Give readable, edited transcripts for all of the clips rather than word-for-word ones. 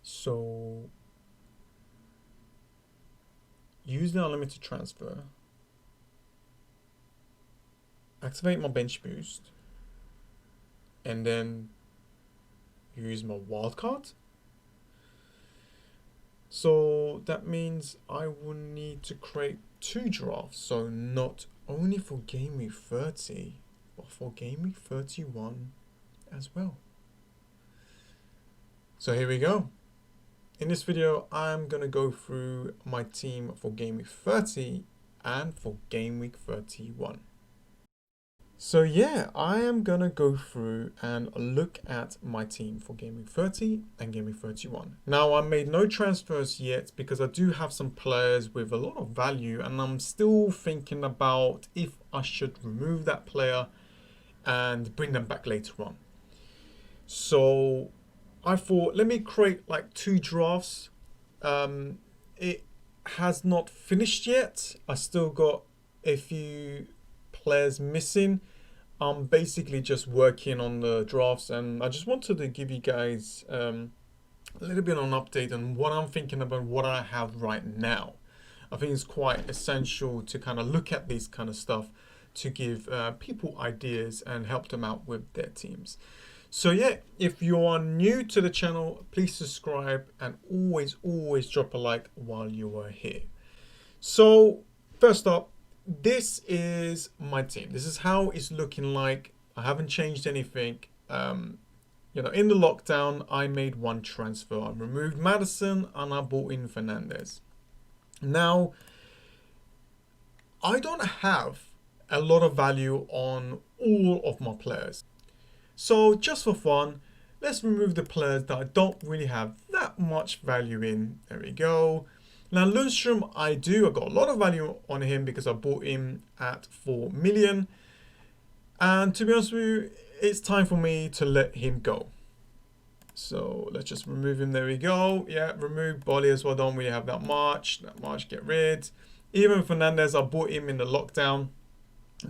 So use the unlimited transfer. Activate my bench boost. And then use my wildcard. So that means I will need to create 2 drafts. So not only for game week 30, but for game week 31 as well. So here we go. In this video, I'm going to go through my team for game week 30 and for game week 31. So yeah, I am going to go through and look at my team for game week 30 and game week 31. Now, I made no transfers yet because I do have some players with a lot of value, and I'm still thinking about if I should remove that player and bring them back later on. So I thought, let me create like 2 drafts. It has not finished yet. I still got a few players missing. I'm basically just working on the drafts, and I just wanted to give you guys a little bit of an update on what I'm thinking about, what I have right now. I think it's quite essential to kind of look at this kind of stuff to give people ideas and help them out with their teams. So yeah, if you are new to the channel, please subscribe and always drop a like while you are here. So first up, this is my team. This is how it's looking like. I haven't changed anything. You know, in the lockdown, I made 1 transfer. I removed Madison and I brought in Fernandez. Now, I don't have a lot of value on all of my players. So just for fun, let's remove the players that I don't really have that much value in. There we go. Now Lundstrom, I got a lot of value on him because I bought him at 4 million. And to be honest with you, it's time for me to let him go. So let's just remove him. There we go. Yeah, remove Bolly as well. Don't really have that much. Get rid. Even Fernandez, I bought him in the lockdown.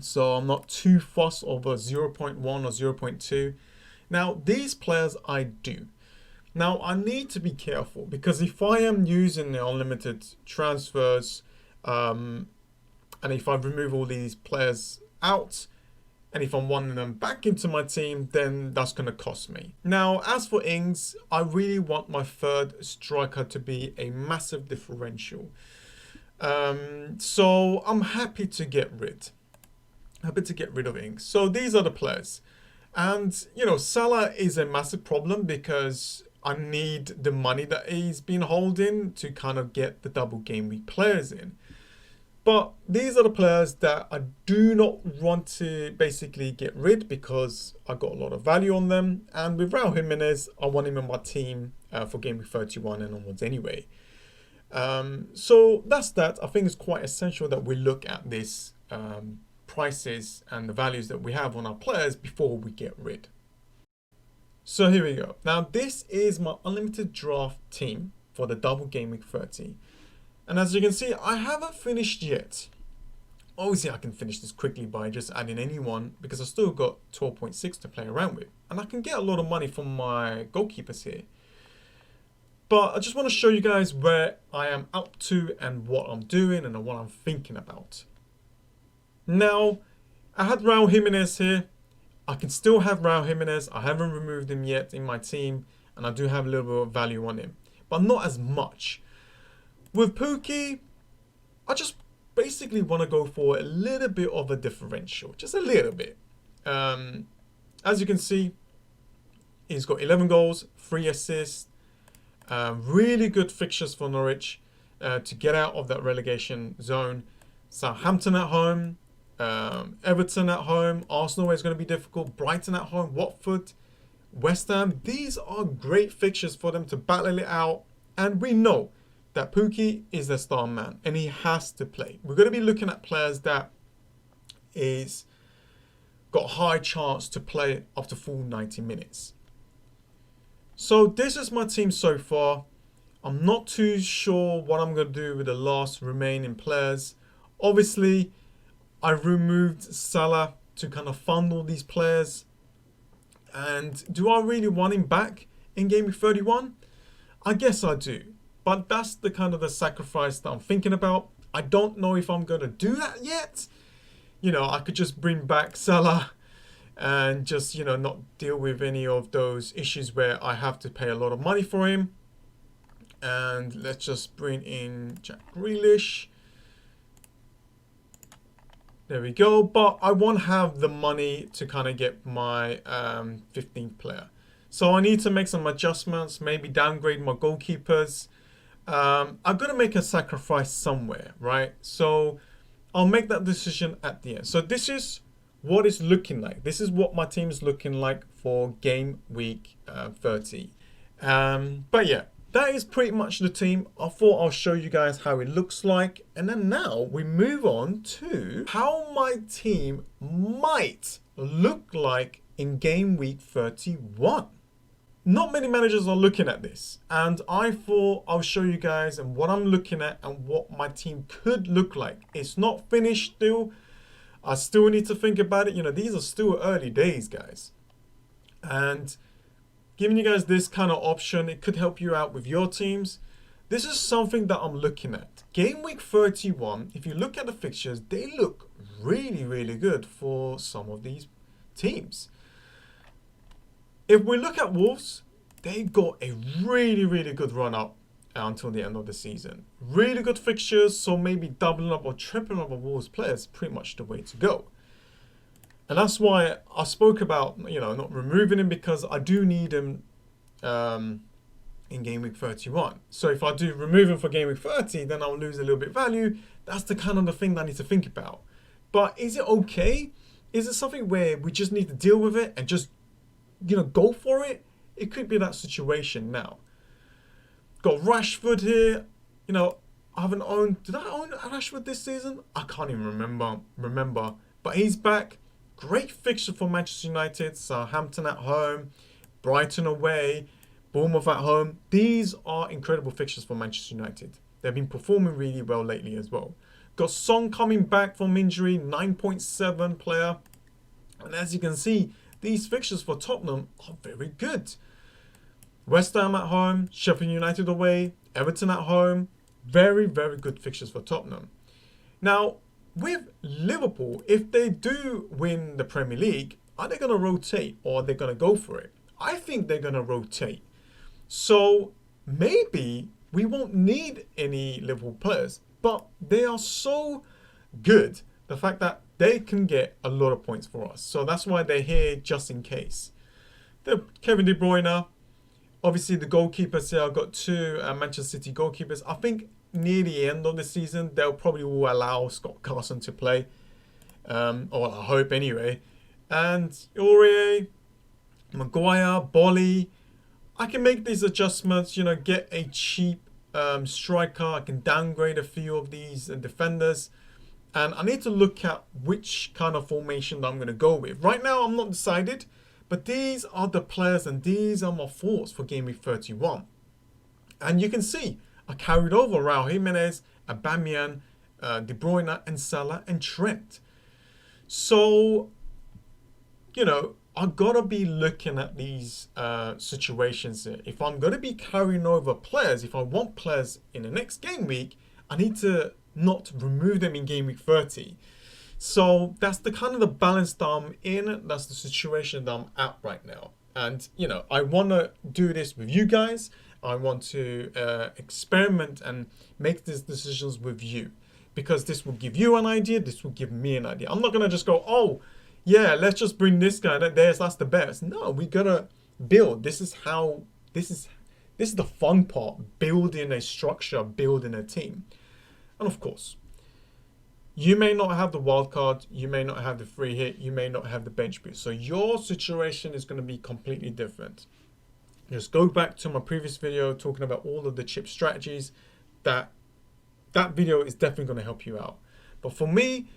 So I'm not too fussed over 0.1 or 0.2. Now, these players I do. Now, I need to be careful because if I am using the unlimited transfers, and if I remove all these players out, and if I'm wanting them back into my team, then that's going to cost me. Now, as for Ings, I really want my 3rd striker to be a massive differential. So I'm happy to get rid of Ings. So these are the players. And, you know, Salah is a massive problem because I need the money that he's been holding to kind of get the double game week players in. But these are the players that I do not want to basically get rid because I got a lot of value on them. And with Raul Jimenez, I want him in my team for game week 31 and onwards anyway. So that's that. I think it's quite essential that we look at this prices and the values that we have on our players before we get rid. So here we go. Now this is my unlimited draft team for the double game week 30. And as you can see, I haven't finished yet. Obviously I can finish this quickly by just adding anyone because I still got 12.6 to play around with. And I can get a lot of money from my goalkeepers here. But I just want to show you guys where I am up to and what I'm doing and what I'm thinking about. Now, I had Raul Jimenez here. I can still have Raul Jimenez. I haven't removed him yet in my team, and I do have a little bit of value on him, but not as much. With Pukki, I just basically want to go for a little bit of a differential, just a little bit. As you can see, he's got 11 goals, 3 assists, really good fixtures for Norwich to get out of that relegation zone. Southampton at home. Everton at home, Arsenal is going to be difficult, Brighton at home, Watford, West Ham. These are great fixtures for them to battle it out, and we know that Pukki is the star man and he has to play. We're going to be looking at players that is got a high chance to play up to full 90 minutes. So this is my team so far. I'm not too sure what I'm going to do with the last remaining players. Obviously, I removed Salah to kind of fund all these players. And do I really want him back in Game Week 31? I guess I do. But that's the kind of the sacrifice that I'm thinking about. I don't know if I'm going to do that yet. You know, I could just bring back Salah and just, you know, not deal with any of those issues where I have to pay a lot of money for him. And let's just bring in Jack Grealish. There we go. But I won't have the money to kind of get my 15th player. So I need to make some adjustments, maybe downgrade my goalkeepers. I've got to make a sacrifice somewhere, right? So I'll make that decision at the end. So this is what it's looking like. This is what my team is looking like for game week 30. But yeah, that is pretty much the team. I thought I'll show you guys how it looks like. And then now we move on to how my team might look like in game week 31. Not many managers are looking at this, and I thought I'll show you guys and what I'm looking at and what my team could look like. It's not finished still. I still need to think about it. You know, these are still early days, guys. And giving you guys this kind of option, it could help you out with your teams. This is something that I'm looking at. Game week 31, if you look at the fixtures, they look really, really good for some of these teams. If we look at Wolves, they got a really, really good run up until the end of the season. Really good fixtures, so maybe doubling up or tripling up of Wolves players is pretty much the way to go. And that's why I spoke about, you know, not removing him, because I do need him in game week 31. So if I do remove him for game week 30, then I'll lose a little bit of value. That's the kind of the thing that I need to think about. But is it okay? Is it something where we just need to deal with it and just, you know, go for it? It could be that situation now. Got Rushford here. You know, I haven't owned... Did I own Rushford this season? I can't even remember. But he's back. Great fixture for Manchester United. Southampton at home. Brighton away. Bournemouth at home. These are incredible fixtures for Manchester United. They've been performing really well lately as well. Got Son coming back from injury. 9.7 player. And as you can see, these fixtures for Tottenham are very good. West Ham at home, Sheffield United away, Everton at home. Very, very good fixtures for Tottenham. Now, with Liverpool, if they do win the Premier League, are they going to rotate or are they going to go for it? I think they're going to rotate. So maybe we won't need any Liverpool players, but they are so good, the fact that they can get a lot of points for us. So that's why they're here, just in case. The Kevin De Bruyne, obviously the goalkeepers here. I've got two Manchester City goalkeepers. I think near the end of the season, they'll probably will allow Scott Carson to play. Or I hope anyway. And Aurier, Maguire, Bolly. I can make these adjustments, you know, get a cheap striker. I can downgrade a few of these defenders. And I need to look at which kind of formation that I'm going to go with. Right now, I'm not decided. But these are the players and these are my thoughts for game week 31. And you can see, I carried over Raul Jimenez, Aubameyang, De Bruyne, and Salah, and Trent. So, you know, I've got to be looking at these situations here. If I'm going to be carrying over players, if I want players in the next game week, I need to not remove them in game week 30. So that's the kind of the balance that I'm in. That's the situation that I'm at right now. And, you know, I want to do this with you guys. I want to experiment and make these decisions with you, because this will give you an idea. This will give me an idea. I'm not going to just go, oh, yeah, let's just bring this guy. That's the best. No, we got to build. This is the fun part, building a structure, building a team. And of course, you may not have the wild card, you may not have the free hit, you may not have the bench boost. So your situation is going to be completely different. Just go back to my previous video talking about all of the chip strategies. That video is definitely going to help you out. But for me,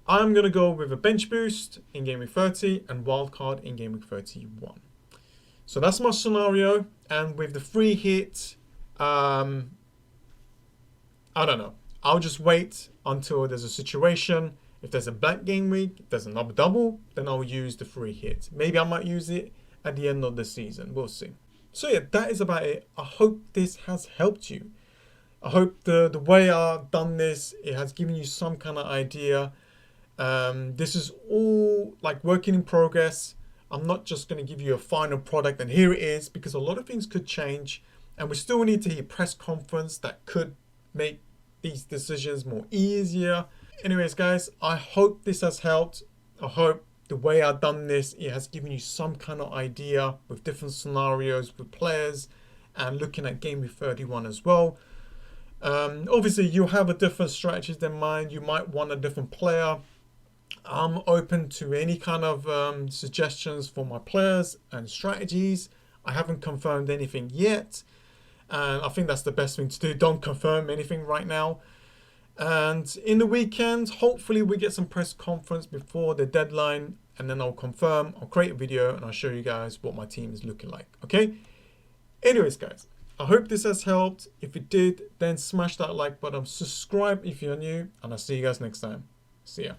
I'm going to go with a bench boost in game week 30 and wild card in game week 31. So that's my scenario. And with the free hit, I don't know. I'll just wait until there's a situation If there's a blank game week, if there's another double, then I'll use the free hit. Maybe I might use it at the end of the season. We'll see. So yeah, that is about it. I hope this has helped you. I hope the way I've done this, it has given you some kind of idea. This is all like working in progress. I'm not just going to give you a final product and here it is, because a lot of things could change and we still need to hear press conference that could make these decisions more easier. Anyways, guys, I hope this has helped. I hope the way I've done this, it has given you some kind of idea with different scenarios with players and looking at Game Week 31 as well. Obviously, you have a different strategies than mine. You might want a different player. I'm open to any kind of suggestions for my players and strategies. I haven't confirmed anything yet. And I think that's the best thing to do. Don't confirm anything right now. And in the weekend, hopefully we get some press conference before the deadline. And then I'll confirm, I'll create a video and I'll show you guys what my team is looking like. Okay? Anyways, guys, I hope this has helped. If it did, then smash that like button. Subscribe if you're new. And I'll see you guys next time. See ya.